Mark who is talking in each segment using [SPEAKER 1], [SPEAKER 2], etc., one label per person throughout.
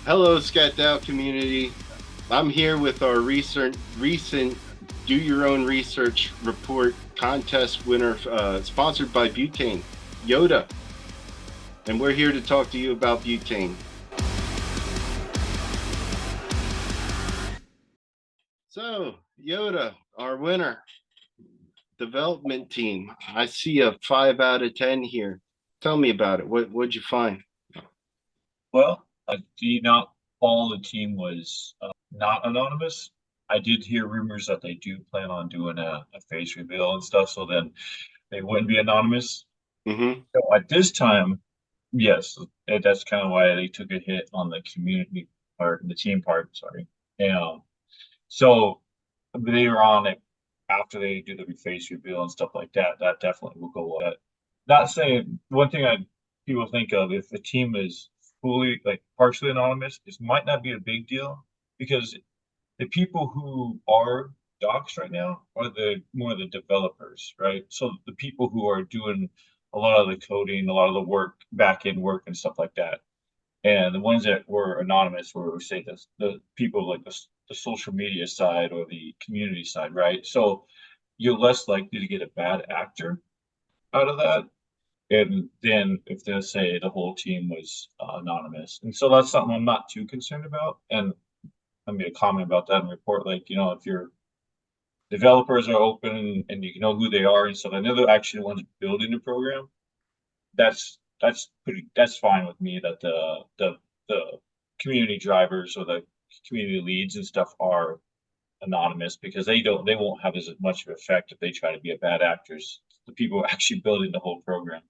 [SPEAKER 1] Hello, ScatDAO community. I'm here with our recent Do Your Own Research Report contest winner, sponsored by Butane, Yoda. And we're here to talk to you about butane. So, Yoda, our winner, development team. I see a 5 out of 10 here. Tell me about it. What'd you find?
[SPEAKER 2] Well, not all the team was not anonymous. I did hear rumors that they do plan on doing a face reveal and stuff, so then they wouldn't be anonymous.
[SPEAKER 1] Mm-hmm.
[SPEAKER 2] So at this time, yes, that's kind of why they took a hit on the community part, the team part, sorry. And so they were on it after they do the face reveal and stuff like that. That definitely will go up. Not saying one thing people think of, if a team is fully partially anonymous, this might not be a big deal because the people who are docs right now are the more the developers, right? So the people who are doing a lot of the coding, a lot of the work, back end work and stuff like that. And the ones that were anonymous were, say, the people like the social media side or the community side, right? So you're less likely to get a bad actor out of that. And then if they say the whole team was anonymous. And so that's something I'm not too concerned about. And I made a comment about that in the report, like, if your developers are open and you know who they are and stuff, I know they're actually the ones building the program. That's fine with me that the community drivers or the community leads and stuff are anonymous because they won't have as much of an effect if they try to be a bad actors. The people actually building the whole program.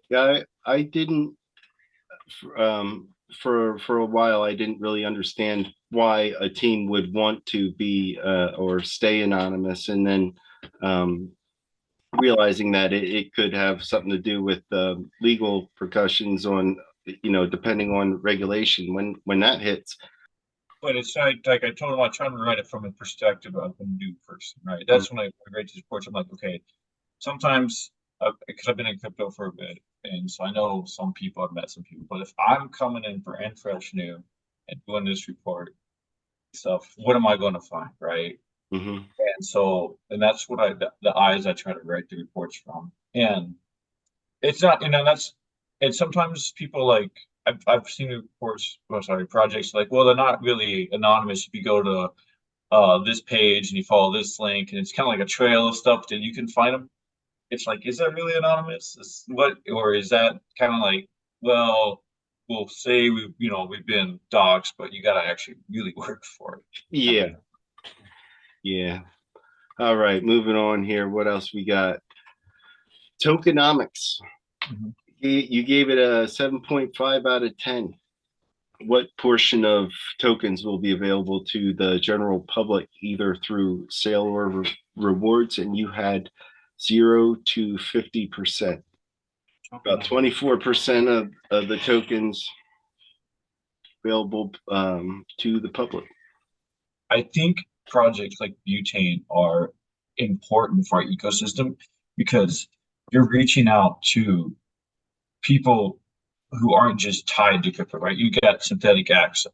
[SPEAKER 1] Yeah, I didn't for a while. I didn't really understand why a team would want to be or stay anonymous, and then realizing that it could have something to do with legal repercussions on, depending on regulation when that hits.
[SPEAKER 2] But it's like I told him, I'm trying to write it from a perspective of a new person, right? That's when I write these reports. I'm like, okay, sometimes because I've been in crypto for a bit, and so I know some people, I've met some people. But if I'm coming in for fresh new and doing this report stuff, what am I going to find, right?
[SPEAKER 1] Mm-hmm.
[SPEAKER 2] And so, and that's what the eyes I try to write the reports from. And it's not, and sometimes people like, I've seen reports, projects like, well, they're not really anonymous. If you go to this page and you follow this link, and it's kind of like a trail of stuff that you can find them. It's like, is that really anonymous? Or is that kind of like, well, we'll say we've been doxxed, but you got to actually really work for it.
[SPEAKER 1] Yeah. Yeah. All right, moving on here. What else we got? Tokenomics. Mm-hmm. You gave it a 7.5 out of 10. What portion of tokens will be available to the general public, either through sale or rewards? And you had 0 to 50%. About 24% of the tokens available to the public.
[SPEAKER 2] I think projects like Butane are important for our ecosystem because you're reaching out to people who aren't just tied to crypto, right? You get synthetic assets.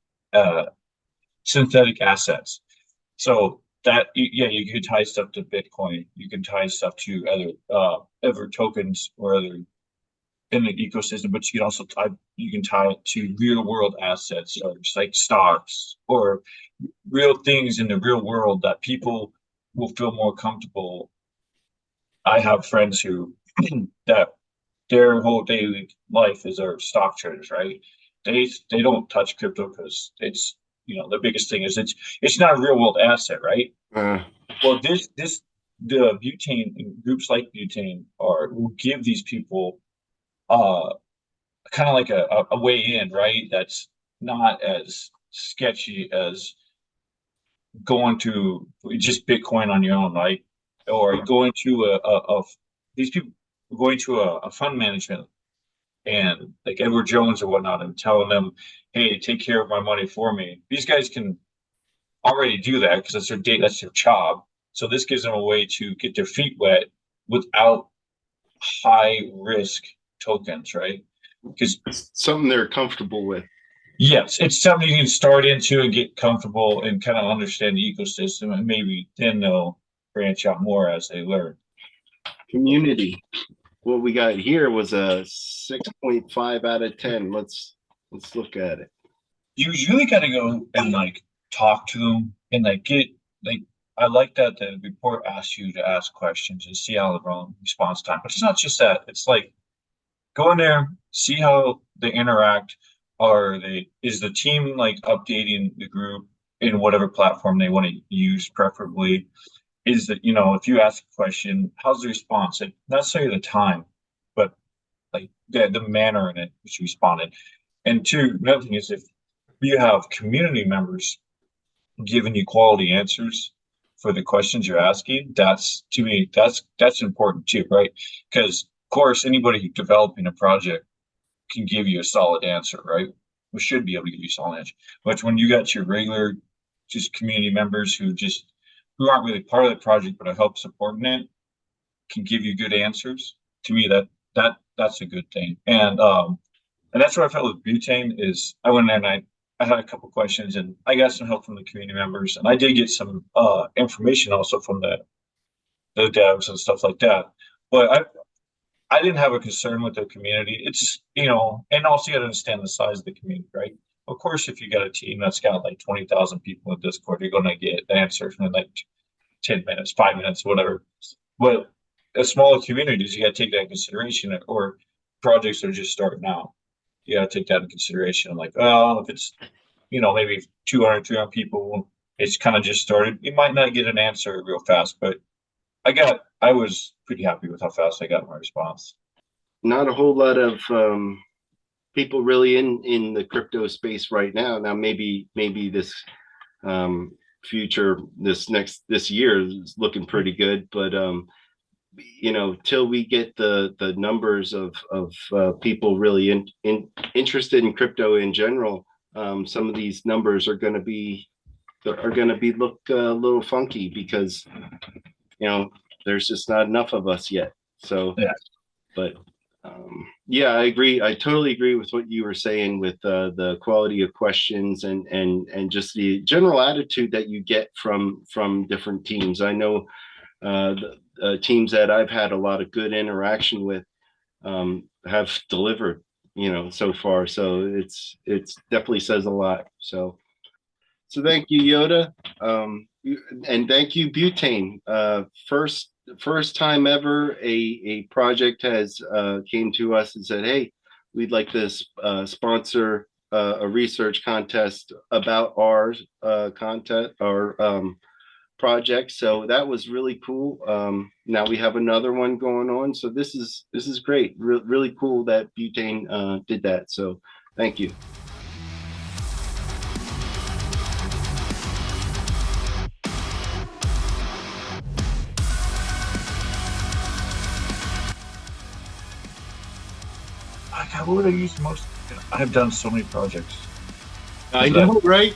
[SPEAKER 2] So that, you can tie stuff to Bitcoin. You can tie stuff to other tokens or other in the ecosystem, but you can tie it to real world assets, or like stocks or real things in the real world that people will feel more comfortable. I have friends who that their whole daily life is their stock traders, right? They don't touch crypto because it's the biggest thing is it's not a real world asset, right? Well, the butane groups like Butane will give these people kind of like a way in, right? That's not as sketchy as going to just Bitcoin on your own, right? Or going to these people going to a fund management and like Edward Jones or whatnot and telling them, hey, take care of my money for me. These guys can already do that because that's their job. So this gives them a way to get their feet wet without high risk tokens, right? because
[SPEAKER 1] It's something they're comfortable with.
[SPEAKER 2] yes, it's something you can start into and get comfortable and kind of understand the ecosystem, and maybe then they'll branch out more as they learn.
[SPEAKER 1] Community. What we got here was a 6.5 out of 10. Let's look at it.
[SPEAKER 2] You really got to go and like talk to them and like get like. I like that the report asks you to ask questions and see how the response time. But it's not just that. It's like go in there, see how they interact. Is the team like updating the group in whatever platform they want to use, preferably? Is that, if you ask a question, how's the response? Like, not necessarily the time, but like the manner in it which you responded. And two, another thing is if you have community members giving you quality answers for the questions you're asking, that's to me, that's important too, right? Because of course, anybody developing a project can give you a solid answer, right? We should be able to give you a solid answer. But when you got your regular, just community members who aren't really part of the project but are help supporting it, can give you good answers. To me, that's a good thing. And that's what I felt with butane is I went in and I had a couple questions and I got some help from the community members, and I did get some information also from the devs and stuff like that. But I didn't have a concern with the community. It's, and also you got to understand the size of the community, right? Of course, if you got a team that's got like 20,000 people in Discord, you're going to get answers in like 10 minutes, 5 minutes, whatever. But a smaller communities, you got to take that in consideration, or projects that are just starting out. You got to take that in consideration. Like, well, if it's, maybe 200, 300 people, it's kind of just started, you might not get an answer real fast, but I was pretty happy with how fast I got my response.
[SPEAKER 1] Not a whole lot of people really in the crypto space right now. Now maybe this future, this year is looking pretty good, but till we get the numbers of people really interested in crypto in general, some of these numbers are going to be look a little funky because there's just not enough of us yet. So
[SPEAKER 2] yeah.
[SPEAKER 1] But yeah, I agree. I totally agree with what you were saying with the quality of questions and just the general attitude that you get from different teams. I know the teams that I've had a lot of good interaction with have delivered, so far. So it's definitely says a lot. So thank you, Yoda, and thank you, Butane. First time ever a project has came to us and said, hey, we'd like to sponsor a research contest about our project. So that was really cool. Now we have another one going on. So this is great. Really cool that Butane did that. So thank you.
[SPEAKER 2] What would I use most? I've done so many projects.
[SPEAKER 1] I know, right?